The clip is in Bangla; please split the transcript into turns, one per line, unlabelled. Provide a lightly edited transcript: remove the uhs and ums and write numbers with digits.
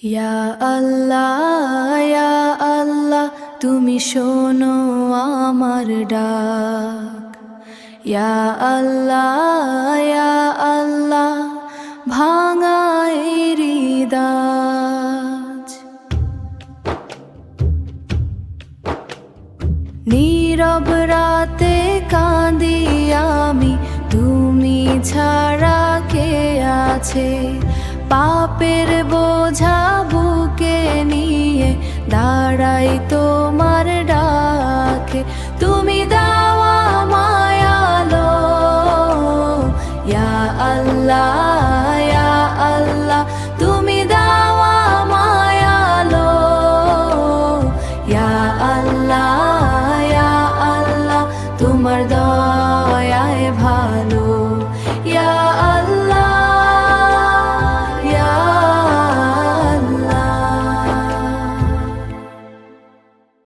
ইয়া আল্লাহ ইয়া আল্লাহ, তুমি শোনো আমার ডাক। ইয়া আল্লাহ ইয়া আল্লাহ, ভাঙা এই হৃদয়। নীরব রাতে কাঁদি আমি, তুমি ছাড়া কে আছে? পাপের বোঝা